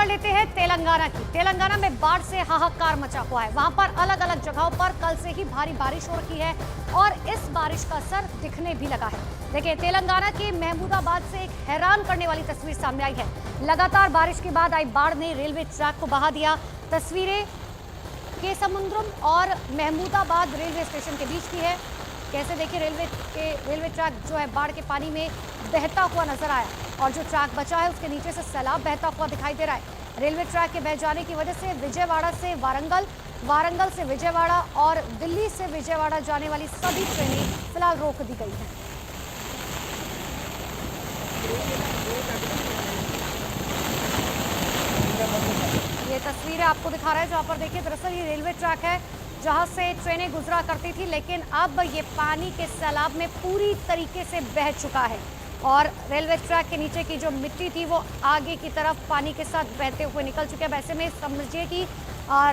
कर लेते हैं तेलंगाना की। तेलंगाना में बाढ़ से हाहाकार मचा हुआ है। वहां पर अलग अलग जगहों पर कल से ही भारी बारिश हो रही है और इस बारिश का असर दिखने भी लगा है। देखिए, तेलंगाना के महमूदाबाद से एक हैरान करने वाली तस्वीर सामने आई है। लगातार बारिश के बाद आई बाढ़ ने रेलवे ट्रैक को बहा दिया। तस्वीरें केसमुद्रम और महमूदाबाद रेलवे स्टेशन के बीच की है। कैसे देखिए, रेलवे ट्रैक जो है बाढ़ के पानी में बहता हुआ नजर आया और जो ट्रैक बचा है उसके नीचे से सैलाब बहता हुआ दिखाई दे रहा है। रेलवे ट्रैक के बह जाने की वजह से विजयवाड़ा से वारंगल, वारंगल से विजयवाड़ा और दिल्ली से विजयवाड़ा जाने वाली सभी ट्रेनें फिलहाल रोक दी गई हैं। ये तस्वीरें आपको दिखा रहा है जहां पर देखिए, दरअसल ये रेलवे ट्रैक है जहां से ट्रेनें गुजरा करती थी, लेकिन अब ये पानी के सैलाब में पूरी तरीके से बह चुका है और रेलवे ट्रैक के नीचे की जो मिट्टी थी वो आगे की तरफ पानी के साथ बहते हुए निकल चुके हैं। वैसे में समझिए कि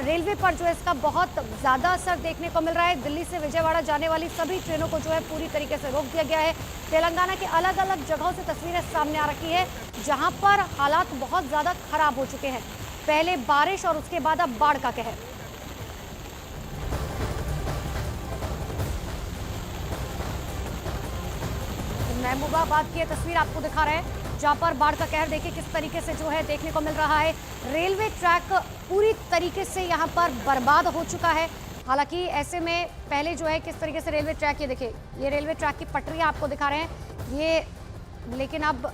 रेलवे पर जो है इसका बहुत ज़्यादा असर देखने को मिल रहा है। दिल्ली से विजयवाड़ा जाने वाली सभी ट्रेनों को जो है पूरी तरीके से रोक दिया गया है। तेलंगाना के अलग अलग जगहों से तस्वीरें सामने आ रखी है जहाँ पर हालात बहुत ज़्यादा खराब हो चुके हैं। पहले बारिश और उसके बाद अब बाढ़ का कहर। महमूदाबाद की तस्वीर आपको दिखा रहे हैं जहां पर बाढ़ का कहर देखिए किस तरीके से जो है देखने को मिल रहा है। रेलवे ट्रैक पूरी तरीके से यहां पर बर्बाद हो चुका है। हालांकि ऐसे में पहले जो है किस तरीके से रेलवे ट्रैक, ये देखिए ये रेलवे ट्रैक की पटरियां आपको दिखा रहे हैं ये, लेकिन अब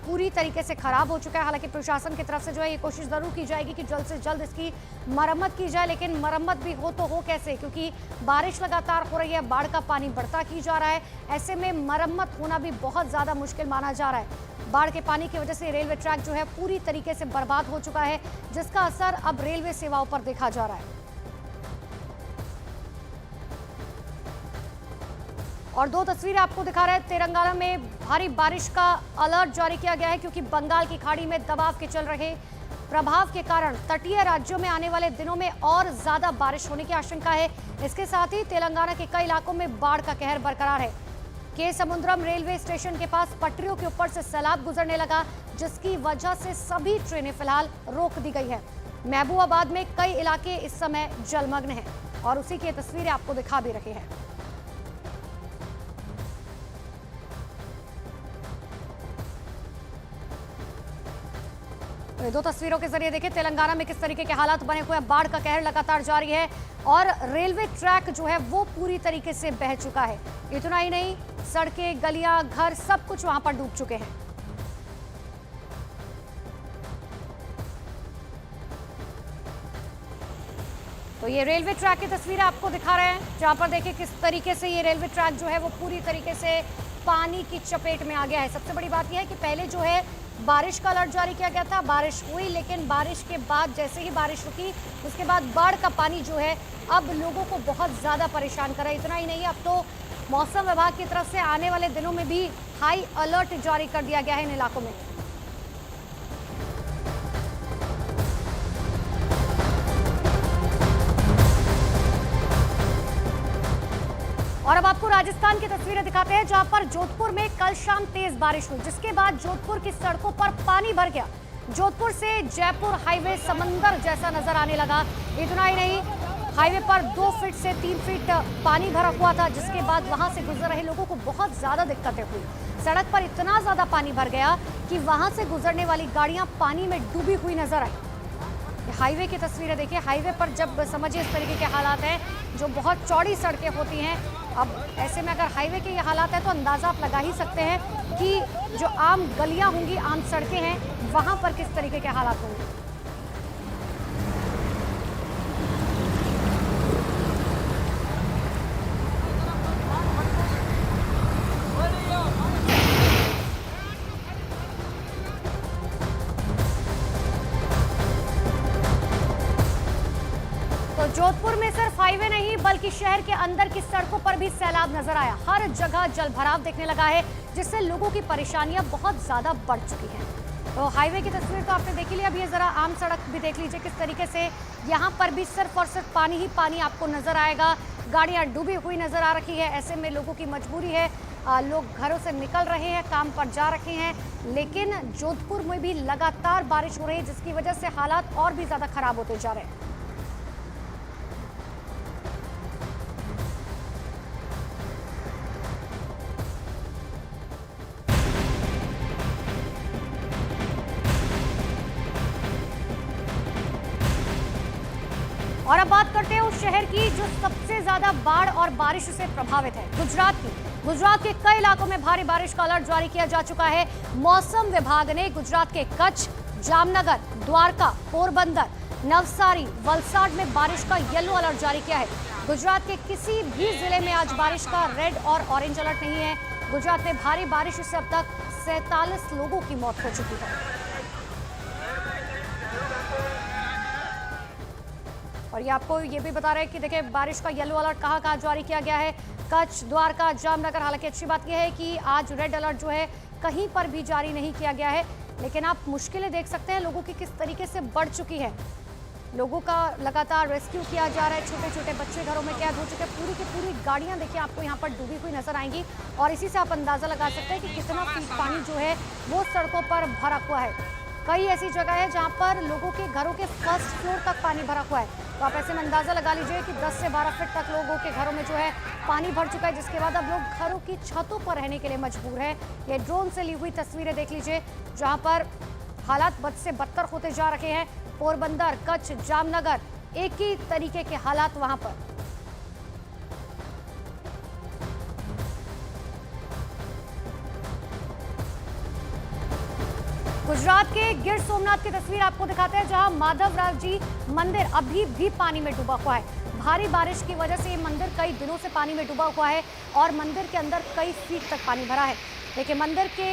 पूरी तरीके से खराब हो चुका है। हालांकि प्रशासन की तरफ से जो है ये कोशिश जरूर की जाएगी कि जल्द से जल्द इसकी मरम्मत की जाए, लेकिन मरम्मत भी हो तो हो कैसे, क्योंकि बारिश लगातार हो रही है, बाढ़ का पानी बढ़ता ही जा रहा है। ऐसे में मरम्मत होना भी बहुत ज़्यादा मुश्किल माना जा रहा है। बाढ़ के पानी की वजह से रेलवे ट्रैक जो है पूरी तरीके से बर्बाद हो चुका है, जिसका असर अब रेलवे सेवाओं पर देखा जा रहा है। और दो तस्वीरें आपको दिखा रहे हैं। तेलंगाना में भारी बारिश का अलर्ट जारी किया गया है क्योंकि बंगाल की खाड़ी में दबाव के चल रहे प्रभाव के कारण तटीय राज्यों में आने वाले दिनों में और ज्यादा बारिश होने की आशंका है। इसके साथ ही तेलंगाना के कई इलाकों में बाढ़ का कहर बरकरार है। केसमुद्रम रेलवे स्टेशन के पास पटरियों के ऊपर से सैलाब गुजरने लगा, जिसकी वजह से सभी ट्रेनें फिलहाल रोक दी गई है। महबूबाबाद में कई इलाके इस समय जलमग्न हैं और उसी की तस्वीरें आपको दिखा भी रहे हैं। दो तस्वीरों के जरिए देखिए तेलंगाना में किस तरीके के हालात बने हुए हैं। बाढ़ का कहर लगातार जारी है और रेलवे ट्रैक जो है वो पूरी तरीके से बह चुका है। इतना ही नहीं, सड़कें, गलियां, घर सब कुछ वहां पर डूब चुके हैं। तो ये रेलवे ट्रैक की तस्वीरें आपको दिखा रहे हैं जहां पर देखिए किस तरीके से ये रेलवे ट्रैक जो है वो पूरी तरीके से पानी की चपेट में आ गया है। सबसे बड़ी बात यह है कि पहले जो है बारिश का अलर्ट जारी किया गया था, बारिश हुई, लेकिन बारिश के बाद जैसे ही बारिश रुकी उसके बाद बाढ़ का पानी जो है अब लोगों को बहुत ज़्यादा परेशान कर रहा है। इतना ही नहीं, अब तो मौसम विभाग की तरफ से आने वाले दिनों में भी हाई अलर्ट जारी कर दिया गया है इन इलाकों में। और अब आपको राजस्थान की तस्वीरें दिखाते हैं जहां पर जोधपुर में कल शाम तेज बारिश हुई, जिसके बाद जोधपुर की सड़कों पर पानी भर गया। जोधपुर से जयपुर हाईवे समंदर जैसा नजर आने लगा। इतना ही नहीं, हाईवे पर 2 फीट से 3 फीट पानी भरा हुआ था, जिसके बाद वहां से गुजर रहे लोगों को बहुत ज्यादा दिक्कतें हुई। सड़क पर इतना ज्यादा पानी भर गया कि वहां से गुजरने वाली गाड़ियां पानी में डूबी हुई नजर आई। हाईवे की तस्वीरें देखिए, हाईवे पर जब समझिए इस तरीके के हालात हैं, जो बहुत चौड़ी सड़कें होती हैं, अब ऐसे में अगर हाईवे के ये हालात हैं तो अंदाज़ा आप लगा ही सकते हैं कि जो आम गलियां होंगी, आम सड़कें हैं, वहां पर किस तरीके के हालात होंगे। तो जोधपुर में सिर्फ हाईवे नहीं बल्कि शहर के अंदर की सड़कों पर भी सैलाब नजर आया। हर जगह जलभराव देखने लगा है, जिससे लोगों की परेशानियां बहुत ज्यादा बढ़ चुकी हैं। तो हाईवे की तस्वीर तो आपने देखी ली, अब ये जरा आम सड़क भी देख लीजिए किस तरीके से यहाँ पर भी सिर्फ और सिर्फ पानी ही पानी आपको नजर आएगा। गाड़ियां डूबी हुई नजर आ रही है। ऐसे में लोगों की मजबूरी है, लोग घरों से निकल रहे हैं, काम पर जा रहे हैं, लेकिन जोधपुर में भी लगातार बारिश हो रही है, जिसकी वजह से हालात और भी ज्यादा खराब होते जा रहे हैं। और अब बात करते हैं उस शहर की जो सबसे ज्यादा बाढ़ और बारिश से प्रभावित है, गुजरात की। गुजरात के कई इलाकों में भारी बारिश का अलर्ट जारी किया जा चुका है। मौसम विभाग ने गुजरात के कच्छ, जामनगर, द्वारका, पोरबंदर, नवसारी, वलसाड में बारिश का येलो अलर्ट जारी किया है। गुजरात के किसी भी जिले में आज बारिश का रेड और ऑरेंज अलर्ट नहीं है। गुजरात में भारी बारिश से अब तक 47 लोगों की मौत हो चुकी है। और ये आपको ये भी बता रहे हैं कि देखिए बारिश का येलो अलर्ट कहाँ कहाँ जारी किया गया है। कच्छ, द्वारका, जामनगर। हालांकि अच्छी बात यह है कि आज रेड अलर्ट जो है कहीं पर भी जारी नहीं किया गया है, लेकिन आप मुश्किलें देख सकते हैं लोगों की किस तरीके से बढ़ चुकी है। लोगों का लगातार रेस्क्यू किया जा रहा है, छोटे छोटे बच्चे घरों में कैद हो चुके हैं। पूरी की पूरी गाड़ियां देखिए आपको यहाँ पर डूबी हुई नजर आएंगी और इसी से आप अंदाजा लगा सकते हैं कि कितना पानी जो है वो सड़कों पर भरा हुआ है। कई ऐसी जगह है जहां पर लोगों के घरों के फर्स्ट फ्लोर तक पानी भरा हुआ है। तो आप ऐसे में अंदाजा लगा लीजिए कि 10 से 12 फीट तक लोगों के घरों में जो है पानी भर चुका है, जिसके बाद अब लोग घरों की छतों पर रहने के लिए मजबूर है। ये ड्रोन से ली हुई तस्वीरें देख लीजिए जहां पर हालात बद से बदतर होते जा रहे हैं। पोरबंदर, कच्छ, जामनगर, एक ही तरीके के हालात वहां पर। गुजरात के गिर सोमनाथ की तस्वीर आपको दिखाते हैं, जहां माधवराव जी मंदिर अभी भी पानी में डूबा हुआ है। भारी बारिश की वजह से ये मंदिर कई दिनों से पानी में डूबा हुआ है और मंदिर के अंदर कई फीट तक पानी भरा है। देखिए मंदिर के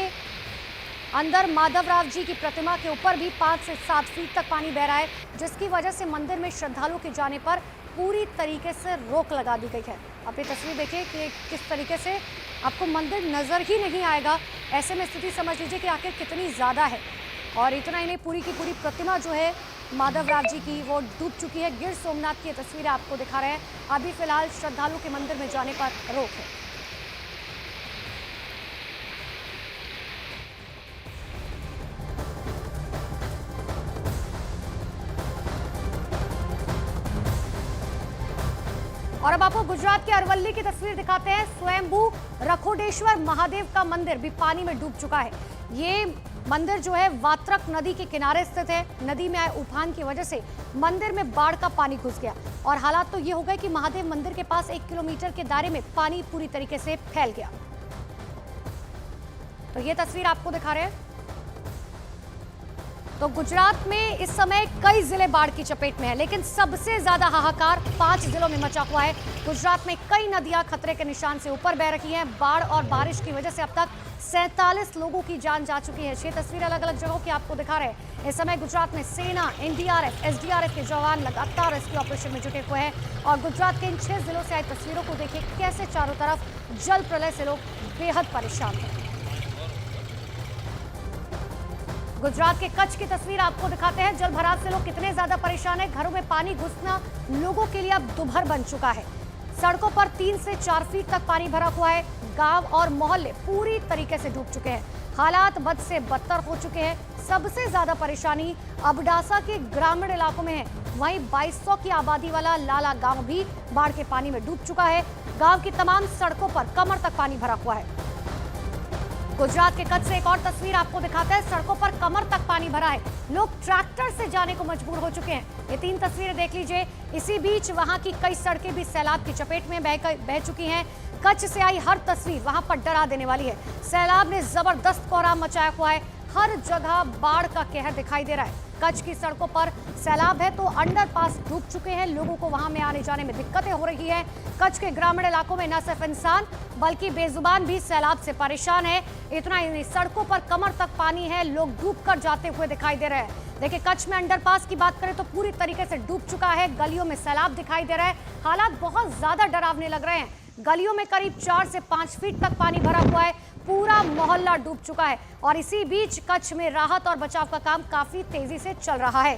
अंदर माधवराव जी की प्रतिमा के ऊपर भी 5 से 7 फीट तक पानी बह रहा है, जिसकी वजह से मंदिर में श्रद्धालुओं के जाने पर पूरी तरीके से रोक लगा दी गई है। आप ये तस्वीर देखिए कि किस तरीके से आपको मंदिर नजर ही नहीं आएगा। ऐसे में स्थिति समझ लीजिए कि आखिर कितनी ज्यादा है। और इतना ही नहीं, पूरी की पूरी प्रतिमा जो है माधवराव जी की वो डूब चुकी है। गिर सोमनाथ की तस्वीरें आपको दिखा रहे हैं। अभी फिलहाल श्रद्धालुओं के मंदिर में जाने पर रोक है। और अब आपको गुजरात के अरवल्ली की तस्वीर दिखाते हैं। स्वयंभू रखोडेश्वर महादेव का मंदिर भी पानी में डूब चुका है। ये मंदिर जो है वात्रक नदी के किनारे स्थित है। नदी में आए उफान की वजह से मंदिर में बाढ़ का पानी घुस गया और हालात तो ये हो गए कि महादेव मंदिर के पास 1 किलोमीटर के दायरे में पानी पूरी तरीके से फैल गया। तो ये तस्वीर आपको दिखा रहे हैं। तो गुजरात में इस समय कई जिले बाढ़ की चपेट में है, लेकिन सबसे ज्यादा हाहाकार 5 जिलों में मचा हुआ है। गुजरात में कई नदियां खतरे के निशान से ऊपर बह रही हैं। बाढ़ और बारिश की वजह से अब तक 47 लोगों की जान जा चुकी है। 6 तस्वीर अलग अलग जगहों की आपको दिखा रहे हैं। इस समय गुजरात में सेना, एनडीआरएफ, एसडीआरएफ के जवान लगातार रेस्क्यू ऑपरेशन में जुटे हुए हैं। और गुजरात के इन 6 जिलों से आई तस्वीरों को देखिए कैसे चारों तरफ जल प्रलय से लोग बेहद परेशान हैं। गुजरात के कच्छ की तस्वीर आपको दिखाते हैं। जल भराव से लोग कितने ज्यादा परेशान हैं। घरों में पानी घुसना लोगों के लिए अब दुभर बन चुका है। सड़कों पर 3 से 4 फीट तक पानी भरा हुआ है। गांव और मोहल्ले पूरी तरीके से डूब चुके हैं। हालात बद से बदतर हो चुके हैं। सबसे ज्यादा परेशानी अबडासा के ग्रामीण इलाकों में है। वहीं 2200 की आबादी वाला लाला गांव भी बाढ़ के पानी में डूब चुका है। गांव की तमाम सड़कों पर कमर तक पानी भरा हुआ है। गुजरात के कच्छ से एक और तस्वीर आपको दिखाते हैं। सड़कों पर कमर तक पानी भरा है। लोग ट्रैक्टर से जाने को मजबूर हो चुके हैं। ये 3 तस्वीरें देख लीजिए। इसी बीच वहां की कई सड़कें भी सैलाब की चपेट में बह चुकी हैं। कच्छ से आई हर तस्वीर वहां पर डरा देने वाली है। सैलाब ने जबरदस्त कोहराम मचाया हुआ है। हर जगह बाढ़ का कहर दिखाई दे रहा है। कच्छ की सड़कों पर सैलाब है तो अंडरपास डूब चुके हैं। लोगों को वहां में आने जाने में दिक्कतें हो रही है। कच्छ के ग्रामीण इलाकों में न सिर्फ इंसान बल्कि बेजुबान भी सैलाब से परेशान है। इतना ही नहीं, सड़कों पर कमर तक पानी है। लोग डूब कर जाते हुए दिखाई दे रहे हैं। देखिए कच्छ में अंडरपास की बात करें तो पूरी तरीके से डूब चुका है। गलियों में सैलाब दिखाई दे रहा है। हालात बहुत ज्यादा डरावने लग रहे हैं। गलियों में करीब 4 से 5 फीट तक पानी भरा हुआ है। पूरा मोहल्ला डूब चुका है और इसी बीच कच्छ में राहत और बचाव का काम काफी तेजी से चल रहा है।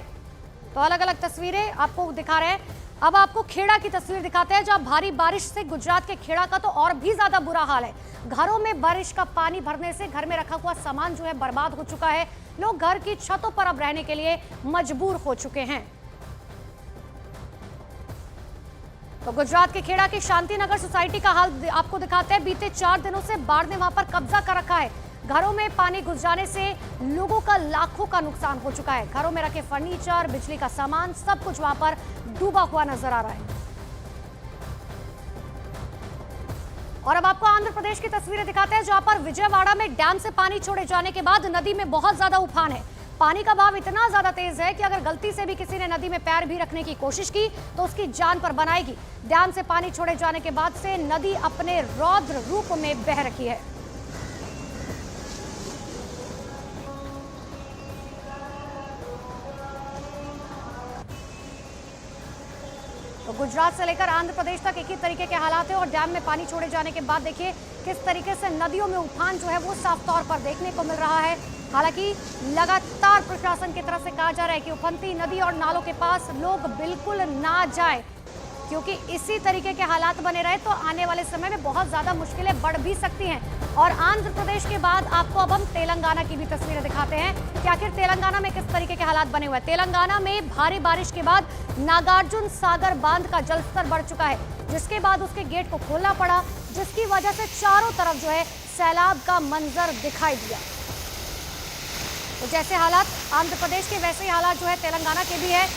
तो अलग अलग तस्वीरें आपको दिखा रहे हैं। अब आपको खेड़ा की तस्वीर दिखाते हैं, जहां भारी बारिश से गुजरात के खेड़ा का तो और भी ज्यादा बुरा हाल है। घरों में बारिश का पानी भरने से घर में रखा हुआ सामान जो है बर्बाद हो चुका है। लोग घर की छतों पर अब रहने के लिए मजबूर हो चुके हैं। तो गुजरात के खेड़ा की शांतिनगर सोसाइटी का हाल आपको दिखाते हैं। बीते 4 दिनों से बाढ़ ने वहां पर कब्जा कर रखा है। घरों में पानी घुस जाने से लोगों का लाखों का नुकसान हो चुका है। घरों में रखे फर्नीचर, बिजली का सामान, सब कुछ वहां पर डूबा हुआ नजर आ रहा है। और अब आपको आंध्र प्रदेश की तस्वीरें दिखाते हैं, जहां पर विजयवाड़ा में डैम से पानी छोड़े जाने के बाद नदी में बहुत ज्यादा उफान है। पानी का बहाव इतना ज्यादा तेज है कि अगर गलती से भी किसी ने नदी में पैर भी रखने की कोशिश की तो उसकी जान पर बनाएगी। डैम से पानी छोड़े जाने के बाद से नदी अपने रौद्र रूप में बह रही है। तो गुजरात से लेकर आंध्र प्रदेश तक एक ही तरीके के हालात है। और डैम में पानी छोड़े जाने के बाद देखिए किस तरीके से नदियों में उफान जो है वो साफ तौर पर देखने को मिल रहा है। हालांकि लगातार प्रशासन की तरफ से कहा जा रहा है कि उफनती नदी और नालों के पास लोग बिल्कुल ना जाए, क्योंकि इसी तरीके के हालात बने रहे तो आने वाले समय में बहुत ज्यादा मुश्किलें बढ़ भी सकती हैं। और आंध्र प्रदेश के बाद आपको अब हम तेलंगाना की भी तस्वीरें दिखाते हैं कि आखिर तेलंगाना में किस तरीके के हालात बने हुए हैं। तेलंगाना में भारी बारिश के बाद नागार्जुन सागर बांध का जलस्तर बढ़ चुका है, जिसके बाद उसके गेट को खोलना पड़ा, जिसकी वजह से चारों तरफ जो है सैलाब का मंजर दिखाई दिया। तो जैसे हालात आंध्र प्रदेश के वैसे ही हालात जो है तेलंगाना के भी है।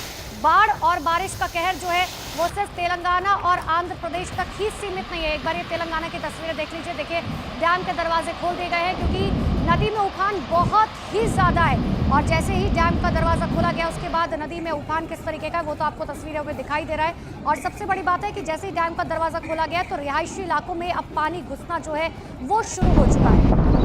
बाढ़ और बारिश का कहर जो है वो सिर्फ तेलंगाना और आंध्र प्रदेश तक ही सीमित नहीं है। एक बार ये तेलंगाना की तस्वीरें देख लीजिए। देखिए डैम के दरवाजे खोल दिए गए हैं क्योंकि नदी में उफान बहुत ही ज्यादा है। और जैसे ही डैम का दरवाजा खोला गया उसके बाद नदी में उफान किस तरीके का है वो तो आपको तस्वीरों में दिखाई दे रहा है। और सबसे बड़ी बात है कि जैसे ही डैम का दरवाजा खोला गया तो रिहायशी इलाकों में अब पानी घुसना जो है वो शुरू हो चुका है।